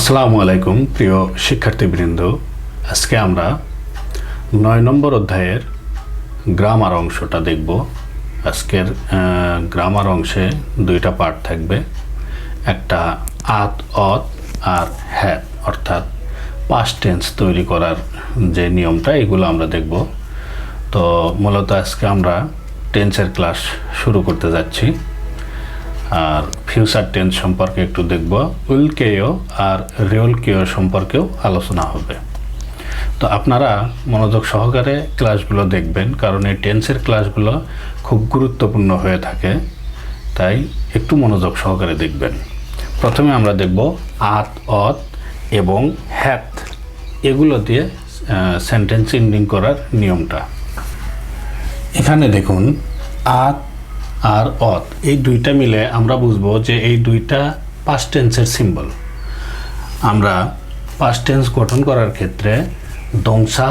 আসসালামু আলাইকুম প্রিয় শিক্ষার্থীবৃন্দ, আজকে আমরা 9 নম্বর অধ্যায়ের গ্রামার অংশটা দেখব। আজকের গ্রামার অংশে দুইটা পার্ট থাকবে, একটা আত অত আর হ্যাত, অর্থাৎ পাস্ট টেন্স তৈরি করার যে নিয়মটা, এগুলো আমরা দেখব। তো মূলত আজকে আমরা টেন্সের ক্লাস শুরু করতে যাচ্ছি, আর ফিউচার টেন্স সম্পর্কে একটু দেখব, উইল কেও আর রিয়েল কেও সম্পর্কেও আলোচনা হবে। তো আপনারা মনোযোগ সহকারে ক্লাসগুলো দেখবেন, কারণ এই টেন্সের ক্লাসগুলো খুব গুরুত্বপূর্ণ হয়ে থাকে, তাই একটু মনোযোগ সহকারে দেখবেন। প্রথমে আমরা দেখব আত অত এবং হ্যাত, এগুলো দিয়ে সেন্টেন্স এন্ডিং করার নিয়মটা। এখানে দেখুন আত আর অত, এই দুইটা মিলে আমরা বুঝবো যে এই দুইটা পাস্ট টেন্সের সিম্বল। আমরা পাস্ট টেন্স গঠন করার ক্ষেত্রে দংসা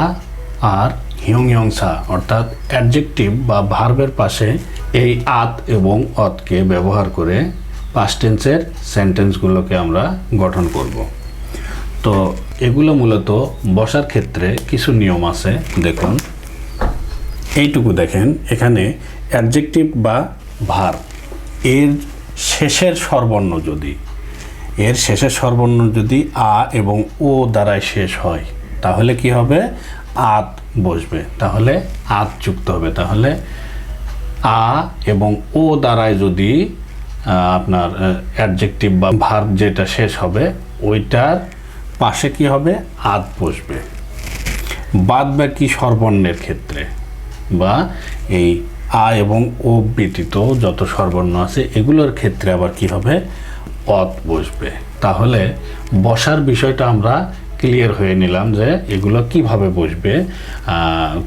আর হিয়ংসা অর্থাৎ অ্যাডজেক্টিভ বা ভার্বের পাশে এই আত এবং অতকে ব্যবহার করে পাস্ট টেন্সের সেন্টেন্সগুলোকে আমরা গঠন করব। তো এগুলো মূলত বসার ক্ষেত্রে কিছু নিয়ম আছে। দেখুন এইটুকু দেখেন, এখানে অ্যাডজেক্টিভ বা ভার্ব এর শেষের স্বরবর্ণ যদি আ এবং ও দ্বারাই শেষ হয়, তাহলে কি হবে? আত বসবে, তাহলে আত যুক্ত হবে। তাহলে আ এবং ও দ্বারাই যদি আপনার অ্যাডজেক্টিভ বা ভার্ব যেটা শেষ হবে, ওইটার পাশে কি হবে? আত বসবে। বাদ বাকি স্বরবর্ণের ক্ষেত্রে বা এই আ এবং ও ব্যতীত যত স্বরবর্ণ আছে এগুলোর ক্ষেত্রে আবার কি হবে? অত বসবে। তাহলে বসার বিষয়টা আমরা ক্লিয়ার হয়ে নিলাম যে এগুলো কিভাবে বসবে,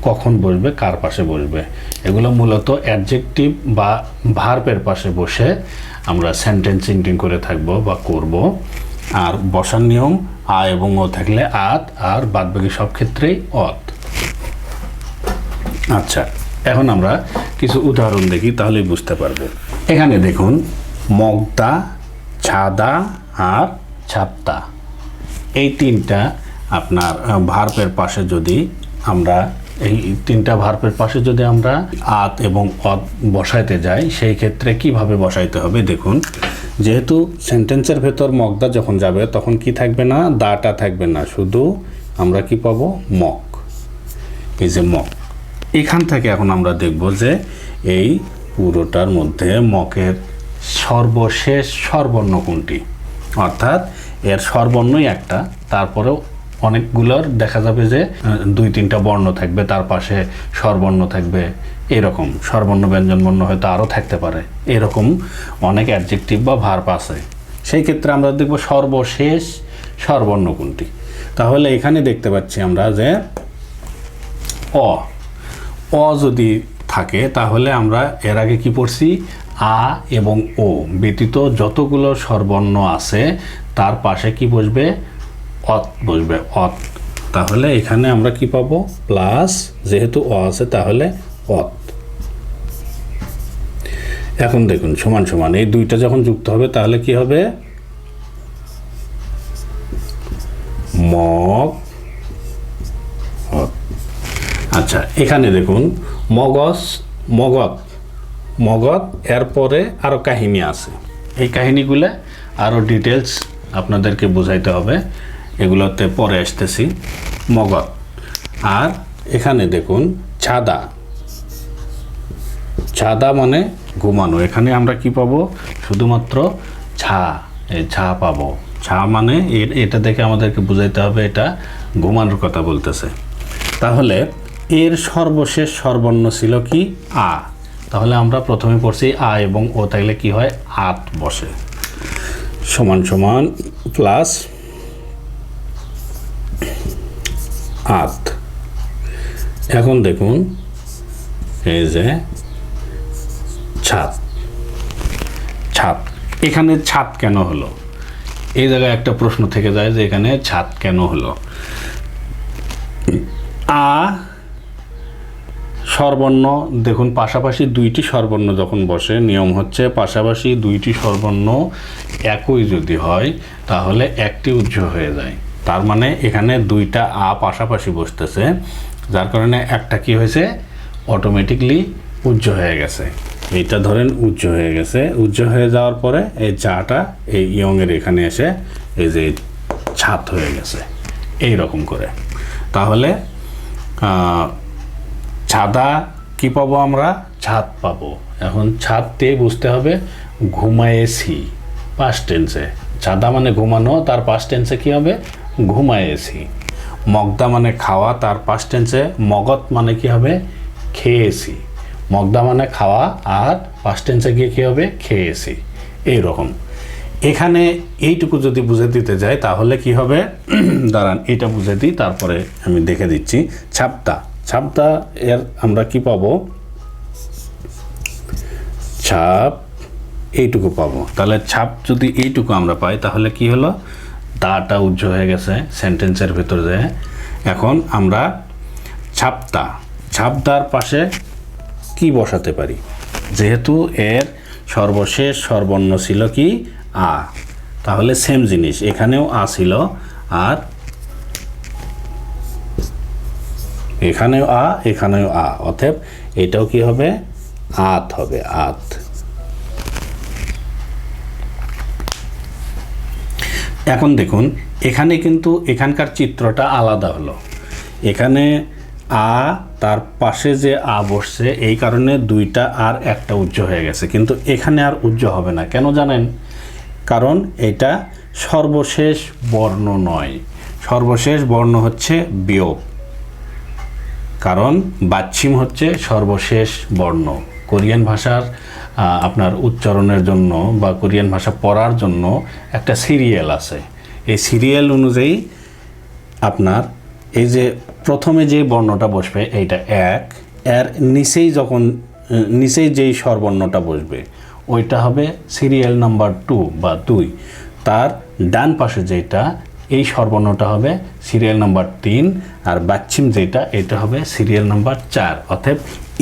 কখন বসবে, কার পাশে বসবে। এগুলো মূলত অ্যাডজেক্টিভ বা ভার্বের পাশে বসে আমরা সেন্টেন্স এন্ডিং করে থাকবো বা করব। আর বসার নিয়ম আ এবং ও থাকলে আত, আর বাদবাকি সব ক্ষেত্রেই অত। আচ্ছা, এখন আমরা কিছু উদাহরণ দেখি, তাহলেই বুঝতে পারবো। এখানে দেখুন মগদা, ছাদা আর ছাপ্তা, এই তিনটা আপনার ভার্বের পাশে যদি আমরা আত এবং অত বসাইতে যাই, সেই ক্ষেত্রে কিভাবে বসাইতে হবে দেখুন। যেহেতু সেন্টেন্সের ভেতর মগদা যখন যাবে তখন কি থাকবে না? দাটা থাকবে না, শুধু আমরা কি পাবো? মক। এই যে মক, এখান থেকে এখন আমরা দেখব যে এই পুরোটার মধ্যে মকের সর্বশেষ স্বরবর্ণ কোনটি, অর্থাৎ এর স্বরবর্ণই একটা, তারপরেও অনেকগুলোর দেখা যাবে যে 2-3টা বর্ণ থাকবে, তার পাশে স্বরবর্ণ থাকবে, এরকম স্বরবর্ণ ব্যঞ্জনবর্ণ হয়তো আরও থাকতে পারে, এরকম অনেক অ্যাডজেক্টিভ বা ভার্ব আছে। সেই ক্ষেত্রে আমরা দেখব সর্বশেষ স্বরবর্ণ কোনটি। তাহলে এখানে দেখতে পাচ্ছি আমরা যে অ যদি থাকে, তাহলে আমরা এর আগে কি পড়ছি? আ এবং ও ব্যতীত যতগুলো স্বরবর্ণ আছে তার পাশে কি বসবে? অত বসবে, অত। তাহলে এখানে আমরা কি পাবো? প্লাস, যেহেতু অ আছে তাহলে অত। এখন দেখুন সমান সমান এই দুইটা যখন যুক্ত হবে তাহলে কি হবে? মগ অত। আচ্ছা, এখানে দেখুন মগত, এরপরে আরও কাহিনী আছে। এই কাহিনীগুলো আরও ডিটেলস আপনাদেরকে বোঝাইতে হবে, এগুলোতে পরে আসতেছি। মগত। আর এখানে দেখুন ছাদা মানে ঘুমানো। এখানে আমরা কি পাবো? শুধুমাত্র ছা পাবো। ছা মানে এটা দেখে আমাদেরকে বুঝাইতে হবে এটা ঘুমানোর কথা বলতেছে। তাহলে এর সর্বশেষ স্বরবর্ণ ছিল কি? আ। তাহলে আমরা প্রথমে পড়ছি আ এবং ও থাকলে কি হয়? আত বসে, সমান সমান প্লাস আত। এখন দেখুন এই যে ছাদ, এখানে ছাদ কেন হলো? এই জায়গায় একটা প্রশ্ন থেকে যায় যে এখানে ছাদ কেন হলো। আ স্বরবর্ণ দেখুন পাশাপাশি দুইটি স্বরবর্ণ যখন বসে নিয়ম হচ্ছে পাশাপাশি দুইটি স্বরবর্ণ একই যদি হয় তাহলে একটি উজ্জ হয়ে যায়। তার মানে এখানে দুইটা আ পাশাপাশি বসতেছে, যার কারণে একটা কি হয়েছে অটোমেটিকলি উজ্জ হয়ে গেছে। এইটা ধরেন উজ্জ হয়ে গেছে, উজ্জ হয়ে যাওয়ার পরে এই চাটা এই ইয়ংয়ের এখানে এসে এই যে ছাদ হয়ে গেছে এই রকম করে। তাহলে ছাদা কি পাবো আমরা? ছাদ পাবো। এখন ছাদ দিয়ে বুঝতে হবে ঘুমায়েছি পাস্ট টেন্সে। ছাদা মানে ঘুমানো, তার পাস্ট টেন্সে কি হবে? ঘুমায়েছি। মগদা মানে খাওয়া, তার পাস্ট টেন্সে মগত মানে কি হবে? খেয়েছি। মগদা মানে খাওয়া আর পাস্ট টেন্সে গিয়ে কী হবে? খেয়েছি। এইরকম এখানে এইটুকু যদি বুঝে দিতে যাই তাহলে কি হবে? দাঁড়ান এটা বুঝে দিই, তারপরে আমি দেখে দিচ্ছি। ছাপতা, ছাপতা এর আমরা কি পাবো? ছাপ এইটুকু পাবো। তাহলে ছাপ যদি এইটুকু আমরা পাই তাহলে কি হলো? দাটা উজ্জ হয়ে গেছে সেন্টেন্সের ভিতর যায়। এখন আমরা ছাপতা, ছাপদার পাশে কি বসাতে পারি? যেহেতু এর সর্বশেষ স্বরবর্ণ ছিল কি? আ, তাহলে সেম জিনিস এখানেও আ ছিল আর এখানেও আ, এখানেও আ, অতএব এটাও কি হবে? আত হবে, আত। এখন দেখুন এখানে কিন্তু এখানকার চিত্রটা আলাদা হলো। এখানে আ, তার পাশে যে আ বসছে এই কারণে দুইটা আর একটা উজ্জ হয়ে গেছে, কিন্তু এখানে আর উজ্জ হবে না। কেন জানেন? কারণ এটা সর্বশেষ বর্ণ নয়, সর্বশেষ বর্ণ হচ্ছে বিয়োগ। কারণ বাচ্ছিম হচ্ছে সর্বশেষ বর্ণ। কোরিয়ান ভাষার আপনার উচ্চারণের জন্য বা কোরিয়ান ভাষা পড়ার জন্য একটা সিরিয়াল আছে। এই সিরিয়াল অনুযায়ী আপনার এই যে প্রথমে যে বর্ণটা বসবে এইটা এক, এর নিচেই যখন নিচেই যেই স্বরবর্ণটা বসবে ওইটা হবে সিরিয়াল নাম্বার 2 বা 2। তার ডান পাশে যেটা এই স্বরবর্ণটা হবে সিরিয়াল নাম্বার 3, আর বাচ্ছিম যেটা এটা হবে সিরিয়াল নাম্বার 4। অতএব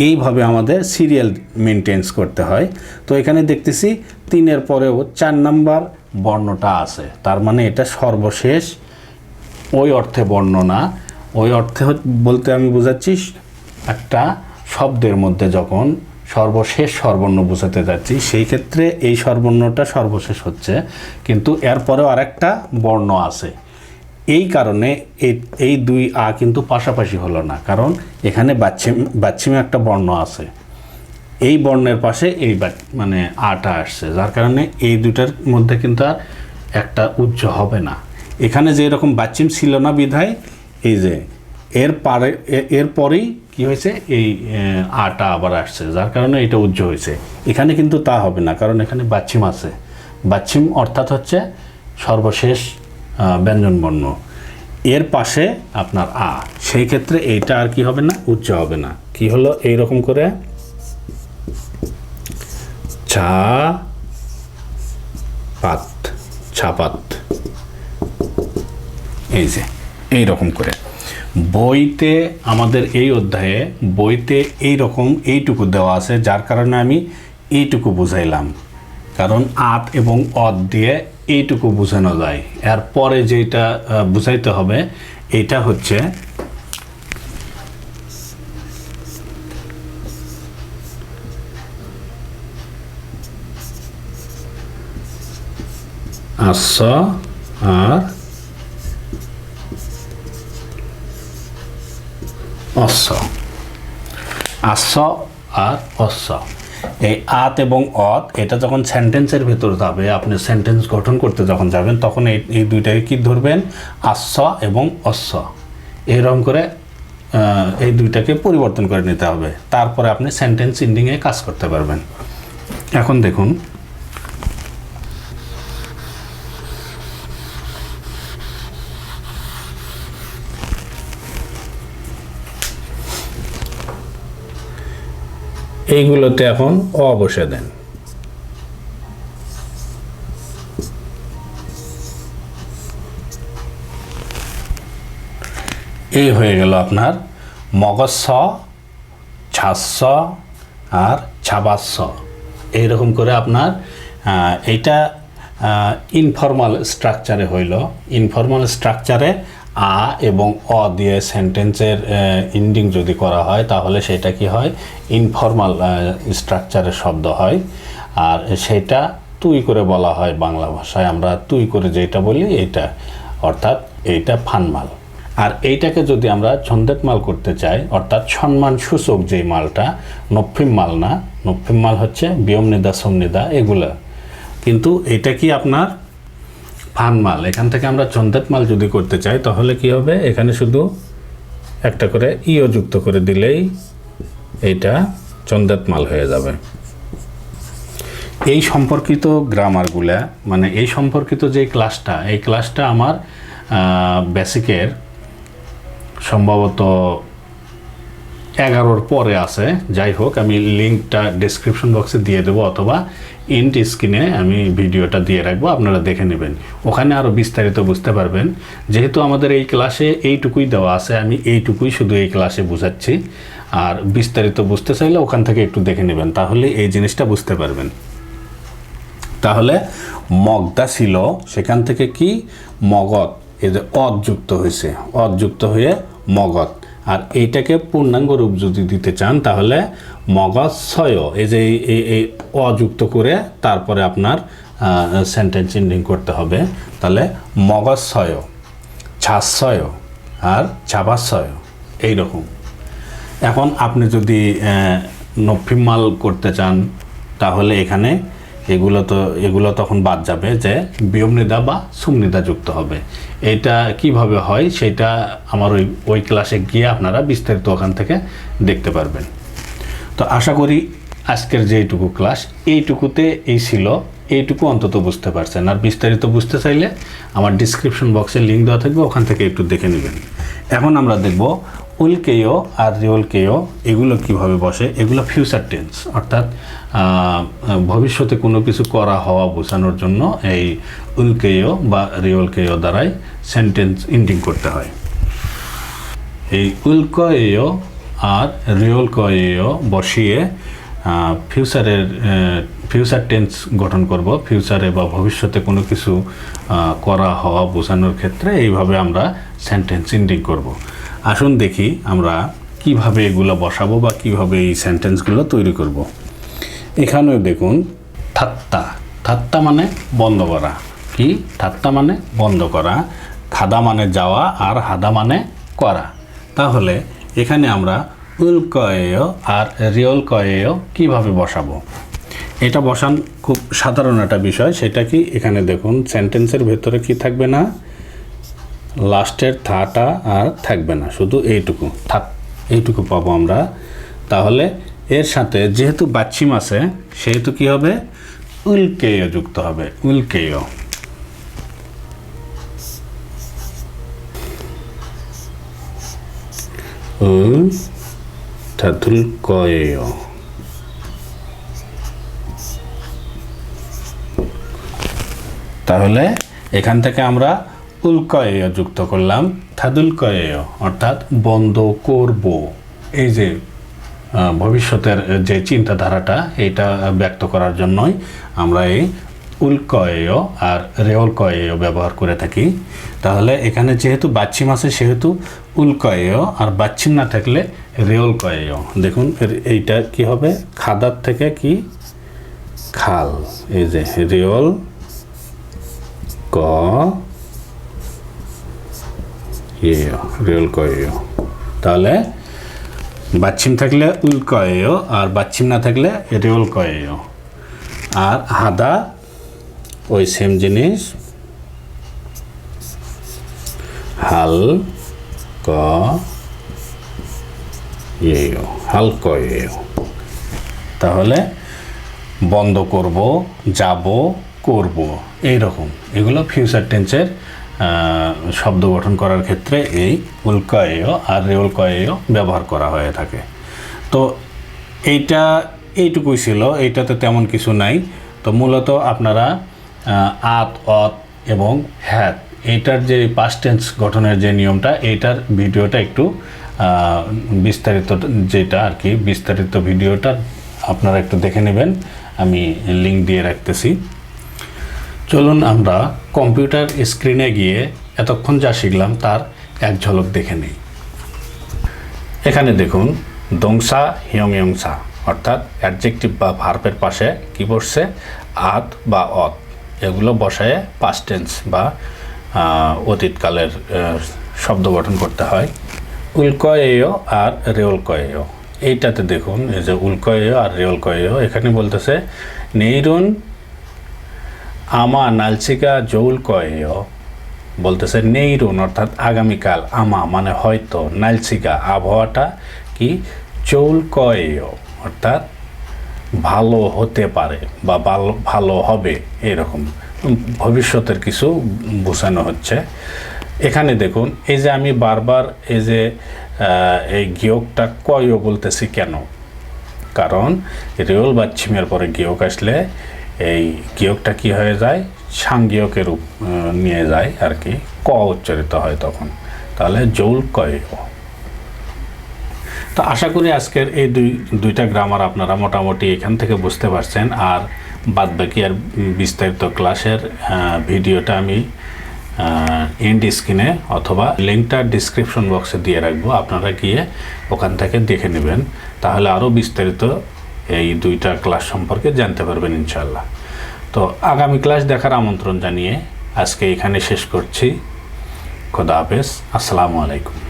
এইভাবে আমাদের সিরিয়াল মেনটেন্স করতে হয়। তো এখানে দেখতেছি 3-এর পরেও 4 নাম্বার বর্ণটা আছে, তার মানে এটা সর্বশেষ। ওই অর্থে বর্ণনা, ওই অর্থে বলতে আমি বোঝাচ্ছি একটা শব্দের মধ্যে যখন সর্বশেষ স্বরবর্ণ বোঝাতে যাচ্ছি সেই ক্ষেত্রে এই স্বরবর্ণটা সর্বশেষ হচ্ছে, কিন্তু এরপরেও আরেকটা বর্ণ আছে। এই কারণে এই দুই আ কিন্তু পাশাপাশি হলো না, কারণ এখানে বাচ্ছিমে একটা বর্ণ আছে, এই বর্ণের পাশে এই মানে আটা আসছে, যার কারণে এই দুটার মধ্যে কিন্তু আর একটা উজ্জ হবে না। এখানে যে এরকম বাচ্চিম ছিল না বিধায় এই যে এরপরেই কি হয়েছে? এই আটা আবার আসছে, যার কারণে এটা উজ্জ হয়েছে। এখানে কিন্তু তা হবে না, কারণ এখানে বাচ্চিম আছে। বাচ্চিম অর্থাৎ হচ্ছে সর্বশেষ ব্যঞ্জনবর্ণ, এর পাশে আপনার আ, সেই ক্ষেত্রে এইটা আর কি হবে না? উজ্জ হবে না। কি হলো? এইরকম করে ছা পাত, ছাপাত, এই যে এইরকম করে। বইতে আমাদের এই অধ্যায়ে বইতে এইরকম এইটুকু দেওয়া আছে, যার কারণে আমি এইটুকু বুঝাইলাম, কারণ আত এবং অদ দিয়ে এইটুকু বোঝানো যায়। এরপরে যেটা বুঝাইতে হবে এটা হচ্ছে আস আর অস, আস আর অস। এই আত এবং অত এটা যখন সেন্টেন্সের ভেতর যাবে, আপনি সেন্টেন্স গঠন করতে যখন যাবেন তখন এই দুইটাকে কি ধরবেন? আস এবং অস। এরকম করে এই দুইটাকে পরিবর্তন করে নিতে হবে, তারপরে আপনি সেন্টেন্স এন্ডিংয়ে কাজ করতে পারবেন। এখন দেখুন এইগুলোতে এখন অ বসে দেন। এই হয়ে গেল আপনার মগজ স ছাস্স আর ছাবাস্স, এইরকম করে আপনার এইটা ইনফর্মাল স্ট্রাকচারে হইল। ইনফর্মাল স্ট্রাকচারে আ এবং অ দিয়ে সেন্টেন্সের এন্ডিং যদি করা হয় তাহলে সেটা কি হয়, ইনফর্মাল স্ট্রাকচারের শব্দ হয়। আর সেটা তুই করে বলা হয় বাংলা ভাষায়, আমরা তুই করে যেটা বলি এইটা, অর্থাৎ এইটা ফানমাল। আর এইটাকে যদি আমরা ছন্দেত মাল করতে চাই, অর্থাৎ সম্মান সূচক যেই মালটা, নফিম মাল না, নফিম মাল হচ্ছে বিয়ম নিদা সমনিদা এগুলা, কিন্তু এটা কি আপনার ফানমাল। এখান থেকে আমরা ছন্দেত মাল যদি করতে চাই তাহলে কি হবে, এখানে শুধু একটা করে ইও যুক্ত করে দিলেই এইটা ছন্দেত মাল হয়ে যাবে। এই সম্পর্কিত গ্রামারগুলা, মানে এই সম্পর্কিত যে ক্লাসটা, এই ক্লাসটা আমার বেসিকের সম্ভবত 11-র পরে আছে। যাই হোক, আমি লিঙ্কটা ডেসক্রিপশন বক্সে দিয়ে দেবো অথবা এন্ড স্ক্রিনে আমি ভিডিওটা দিয়ে রাখবো, আপনারা দেখে নেবেন, ওখানে আরও বিস্তারিত বুঝতে পারবেন। যেহেতু আমাদের এই ক্লাসে এইটুকুই দেওয়া আছে, আমি এইটুকুই শুধু এই ক্লাসে বুঝাচ্ছি, আর বিস্তারিত বুঝতে চাইলে ওখান থেকে একটু দেখে নেবেন, তাহলে এই জিনিসটা বুঝতে পারবেন। তাহলে মগদা ছিল, সেখান থেকে কি মগধ, এই যে অযুক্ত হয়েছে, অযুক্ত হয়ে মগধ। আর এইটাকে পূর্ণাঙ্গ রূপ যদি দিতে চান তাহলে মগধছয়, এই যে এই অযুক্ত করে তারপরে আপনার সেন্টেন্স এন্ডিং করতে হবে। তাহলে মগধছয়, ছাস্ছয় আর ছাবাচ্ছয়, এইরকম। এখন আপনি যদি নফিমাল করতে চান তাহলে এখানে এগুলো তখন বাদ যাবে, যে বিয়মনিদা বা সুমনিদা যুক্ত হবে। এটা কিভাবে হয় সেটা আমার ওই ক্লাসে গিয়ে আপনারা বিস্তারিত ওখান থেকে দেখতে পারবেন। তো আশা করি আজকের যেইটুকু ক্লাস, এইটুকুতে এই ছিল, এইটুকু অন্তত বুঝতে পারছেন। আর বিস্তারিত বুঝতে চাইলে আমার ডিসক্রিপশন বক্সে লিঙ্ক দেওয়া থাকবে, ওখান থেকে একটু দেখে নেবেন। এখন আমরা দেখব উলকেয় আর রিওলকেয় এগুলো কিভাবে বসে। এগুলো ফিউচার টেন্স, অর্থাৎ ভবিষ্যতে কোনো কিছু করা হওয়া বোঝানোর জন্য এই উলকেয় বা রিওলকেয় দ্বারাই সেন্টেন্স এন্ডিং করতে হয়। এই উলকেয় আর রিওলকেয় বসিয়ে ফিউচার টেন্স গঠন করব। ফিউচারে বা ভবিষ্যতে কোনো কিছু করা হওয়া বোঝানোর ক্ষেত্রে এইভাবে আমরা সেন্টেন্স এন্ডিং করব। আসুন দেখি আমরা কিভাবে এগুলো বসাবো বা কিভাবে এই সেন্টেন্সগুলো তৈরি করব। এখানেও দেখুন থাত্তা, থাত্তা মানে বন্ধ করা। কি থাত্তা মানে বন্ধ করা, খাদা মানে যাওয়া আর হাদা মানে করা। তাহলে এখানে আমরা উলকয়েয় আর রিওলকয়েয় কিভাবে বসাবো, এটা বসান খুব সাধারণ একটা বিষয়। সেটা কি, এখানে দেখুন সেন্টেন্সের ভেতরে কি থাকবে না, লাস্টের থাটা আর থাকবে না, শুধু এইটুকু এইটুকু পাবো আমরা। তাহলে এর সাথে যেহেতু বাচ্চিম আছে সেহেতু কি হবে, উলকেয় যুক্ত হবে। উলকেয়, থাতুলকয়েয়। তাহলে এখান থেকে আমরা উলকয়েয় যুক্ত করলাম থাদুলকয়েয়, অর্থাৎ বন্ধ করব। এই যে ভবিষ্যতের যে চিন্তাধারাটা, এইটা ব্যক্ত করার জন্যই আমরা এই উলকয়েয় আর রেওলকয়েয় ব্যবহার করে থাকি। তাহলে এখানে যেহেতু বাচ্চিম আছে সেহেতু উলকয়েয়, আর বাচ্চিম না থাকলে রেওলকয়েয়। দেখুন এইটা কি হবে, খাদার থেকে কি খাল, এই যে রেওল ক রেওলকয়েয়। তাহলে বাচ্চিম থাকলে উলকয়েয় আর বাচ্চিম না থাকলে রেওলকয়েয়। আর হাদা ওই সেম জিনিস, হাল ক হালকয়েয়। তাহলে বন্ধ করব, যাব, করব, এইরকম। এগুলো ফিউচার টেন্সের শব্দ গঠন করার ক্ষেত্রে এই উলকয়েয় আর রেওলকয়েয় ব্যবহার করা হয়ে থাকে। তো এইটুকুই ছিল, এইটাতে তেমন কিছু নাই। তো মূলত আপনারা আত, অত এবং হ্যাত, এইটার যে পাস্ট টেন্স গঠনের যে নিয়মটা, এইটার ভিডিওটা একটু বিস্তারিত যেটা আর কি বিস্তারিত ভিডিওটা আপনারা একটু দেখে নেবেন, আমি লিঙ্ক দিয়ে রাখতেছি। চলুন আমরা কম্পিউটার স্ক্রিনে গিয়ে এতক্ষণ যা শিখলাম তার এক ঝলক দেখে নিই। এখানে দেখুন দংসা হিয়ংয়ংসা অর্থাৎ অ্যাডজেক্টিভ বা ভার্বের পাশে কি বসছে, আত বা অত, এগুলো বসায় পাস্ট টেন্স বা অতীতকালের শব্দ গঠন করতে হয়। উল্কয়েয় আর রেওলকয়েয়, এইটাতে দেখুন এই যে উল্কয়েয় আর রেওলকয়েয়, এখানে বলতেছে নেইরুন আমা নালচিকা জৌলকয়েয়, বলতেছে নেইরুন অর্থাৎ আগামীকাল, আমা মানে হয়তো, নালচিকা আবহাওয়াটা কি, চৌলকয়েয় অর্থাৎ ভালো হতে পারে বা ভালো হবে, এরকম ভবিষ্যতের কিছু বোঝানো হচ্ছে। এখানে দেখুন এই যে আমি বারবার এই যে এই গিয়কটা কয় বলতেছি কেন, কারণ রেওল বা ছিমের পরে গিয়ক আসলে এই গিয়কটা কি হয়ে যায়, সাংগিয়কের রূপ নিয়ে যায় আর কি, ক উচ্চারিত হয় তখন, তাহলে জৌল কয়। তো আশা করি আজকের এই দুইটা গ্রামার আপনারা মোটামুটি এখান থেকে বুঝতে পারছেন। আর বাদবাকি আর বিস্তারিত ক্লাসের ভিডিওটা আমি এন্ড স্ক্রিনে অথবা লিঙ্কটা ডিসক্রিপশন বক্সে দিয়ে রাখবো, আপনারা গিয়ে ওখান থেকে দেখে নেবেন, তাহলে আরও বিস্তারিত এই দুইটা ক্লাস সম্পর্কে জানতে পারবেন ইনশাল্লাহ। তো আগামী ক্লাস দেখার আমন্ত্রণ জানিয়ে আজকে এখানে শেষ করছি। খোদা হাফেজ, আসসালামু আলাইকুম।